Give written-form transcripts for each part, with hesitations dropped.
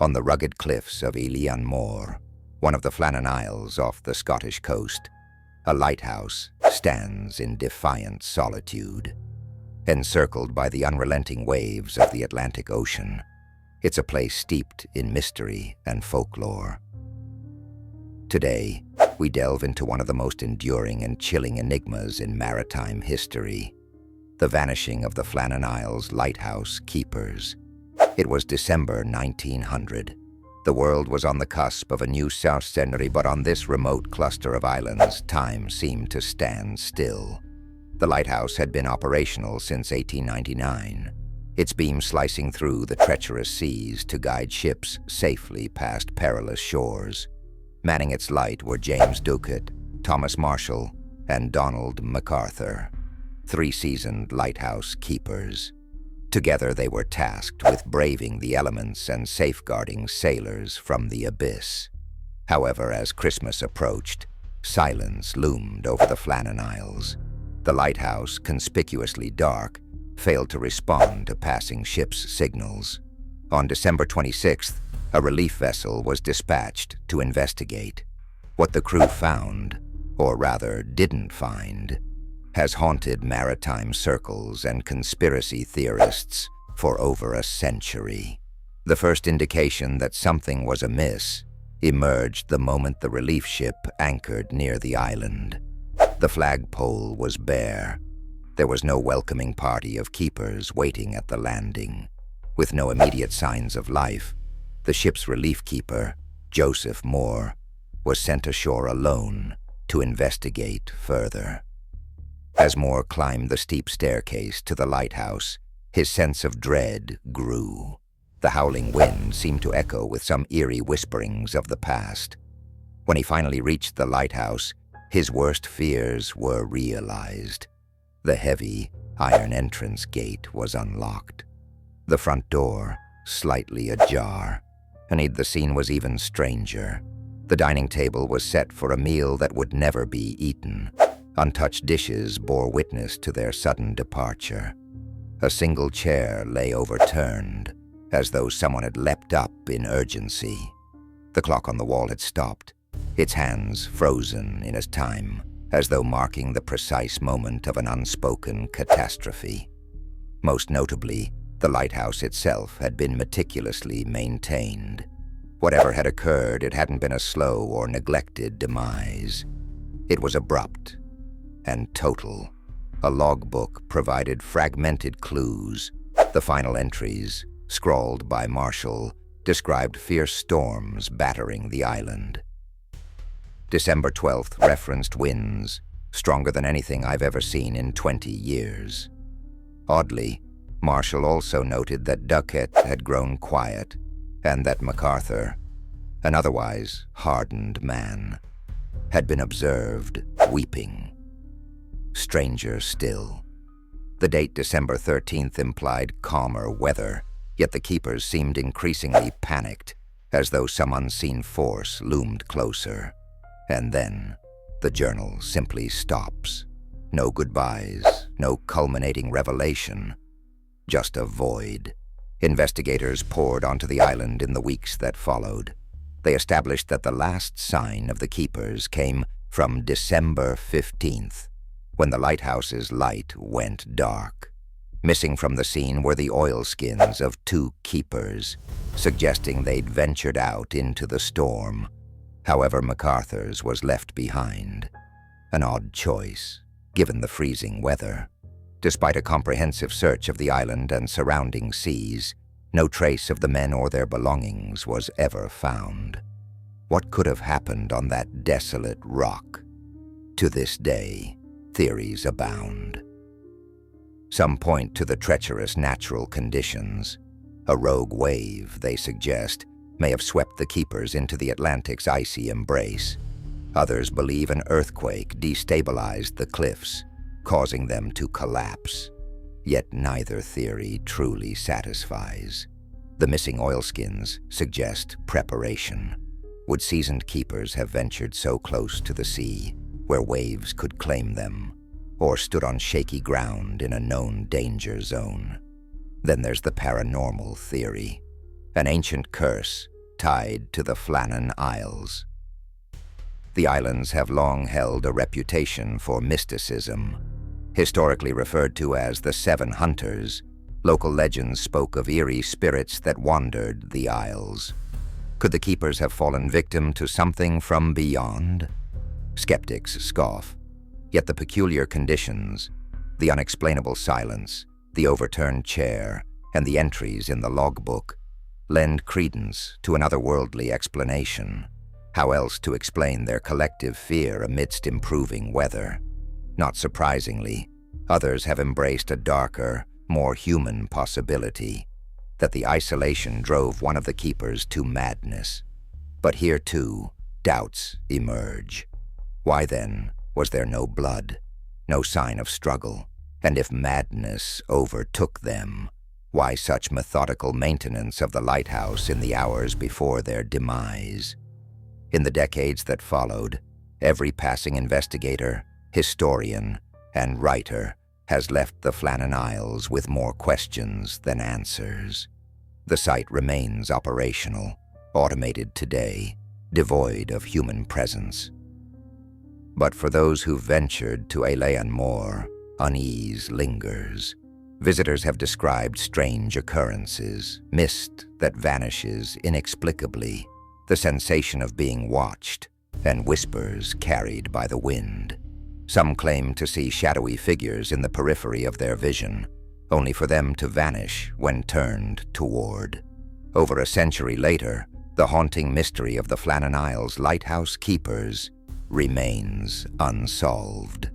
On the rugged cliffs of Ilian Moor, one of the Flannan Isles off the Scottish coast, a lighthouse stands in defiant solitude. Encircled by the unrelenting waves of the Atlantic Ocean, it's a place steeped in mystery and folklore. Today, we delve into one of the most enduring and chilling enigmas in maritime history: the vanishing of the Flannan Isles lighthouse keepers. It was December 1900. The world was on the cusp of a new south century, but on this remote cluster of islands, time seemed to stand still. The lighthouse had been operational since 1899, its beam slicing through the treacherous seas to guide ships safely past perilous shores. Manning its light were James Ducat, Thomas Marshall, and Donald MacArthur, three seasoned lighthouse keepers. Together they were tasked with braving the elements and safeguarding sailors from the abyss. However, as Christmas approached, silence loomed over the Flannan Isles. The lighthouse, conspicuously dark, failed to respond to passing ships' signals. On December 26th, a relief vessel was dispatched to investigate. What the crew found, or rather didn't find, has haunted maritime circles and conspiracy theorists for over a century. The first indication that something was amiss emerged the moment the relief ship anchored near the island. The flagpole was bare. There was no welcoming party of keepers waiting at the landing. With no immediate signs of life, the ship's relief keeper, Joseph Moore, was sent ashore alone to investigate further. As Moore climbed the steep staircase to the lighthouse, his sense of dread grew. The howling wind seemed to echo with some eerie whisperings of the past. When he finally reached the lighthouse, his worst fears were realized. The heavy, iron entrance gate was unlocked. The front door, slightly ajar. And the scene was even stranger. The dining table was set for a meal that would never be eaten. Untouched dishes bore witness to their sudden departure. A single chair lay overturned, as though someone had leapt up in urgency. The clock on the wall had stopped, its hands frozen in its time, as though marking the precise moment of an unspoken catastrophe. Most notably, the lighthouse itself had been meticulously maintained. Whatever had occurred, it hadn't been a slow or neglected demise. It was abrupt and total. A logbook provided fragmented clues. The final entries, scrawled by Marshall, described fierce storms battering the island. December 12th referenced winds, stronger than anything I've ever seen in 20 years. Oddly, Marshall also noted that Ducat had grown quiet, and that MacArthur, an otherwise hardened man, had been observed weeping. Stranger still. The date December 13th implied calmer weather, yet the keepers seemed increasingly panicked, as though some unseen force loomed closer. And then, the journal simply stops. No goodbyes, no culminating revelation. Just a void. Investigators poured onto the island in the weeks that followed. They established that the last sign of the keepers came from December 15th, when the lighthouse's light went dark. Missing from the scene were the oilskins of two keepers, suggesting they'd ventured out into the storm. However, MacArthur's was left behind. An odd choice, given the freezing weather. Despite a comprehensive search of the island and surrounding seas, no trace of the men or their belongings was ever found. What could have happened on that desolate rock? To this day, theories abound. Some point to the treacherous natural conditions. A rogue wave, they suggest, may have swept the keepers into the Atlantic's icy embrace. Others believe an earthquake destabilized the cliffs, causing them to collapse. Yet neither theory truly satisfies. The missing oilskins suggest preparation. Would seasoned keepers have ventured so close to the sea, where waves could claim them, or stood on shaky ground in a known danger zone? Then there's the paranormal theory. an ancient curse tied to the Flannan Isles. The islands have long held a reputation for mysticism. Historically referred to as the Seven Hunters, local legends spoke of eerie spirits that wandered the isles. Could the keepers have fallen victim to something from beyond? Skeptics scoff. Yet the peculiar conditions, the unexplainable silence, the overturned chair, and the entries in the logbook lend credence to an otherworldly explanation. How else to explain their collective fear amidst improving weather? Not surprisingly, others have embraced a darker, more human possibility, that the isolation drove one of the keepers to madness. But here too, doubts emerge. Why then was there no blood, no sign of struggle? And if madness overtook them, why such methodical maintenance of the lighthouse in the hours before their demise? In the decades that followed, every passing investigator, historian, and writer has left the Flannan Isles with more questions than answers. The site remains operational, automated today, devoid of human presence. But for those who ventured to Flannan Moor, unease lingers. Visitors have described strange occurrences, mist that vanishes inexplicably, the sensation of being watched, and whispers carried by the wind. Some claim to see shadowy figures in the periphery of their vision, only for them to vanish when turned toward. Over a century later, the haunting mystery of the Flannan Isles lighthouse keepers remains unsolved.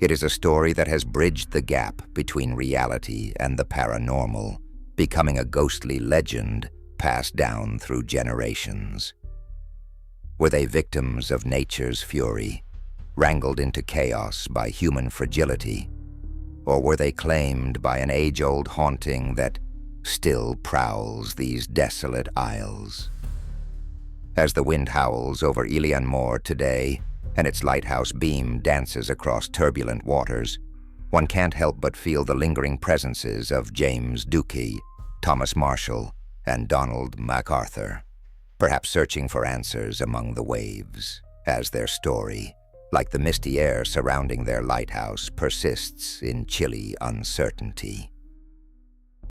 It is a story that has bridged the gap between reality and the paranormal, becoming a ghostly legend passed down through generations. Were they victims of nature's fury, wrangled into chaos by human fragility? Or were they claimed by an age-old haunting that still prowls these desolate isles? As the wind howls over Flannan Moor today, and its lighthouse beam dances across turbulent waters, one can't help but feel the lingering presences of James Dukey, Thomas Marshall, and Donald MacArthur, perhaps searching for answers among the waves, as their story, like the misty air surrounding their lighthouse, persists in chilly uncertainty.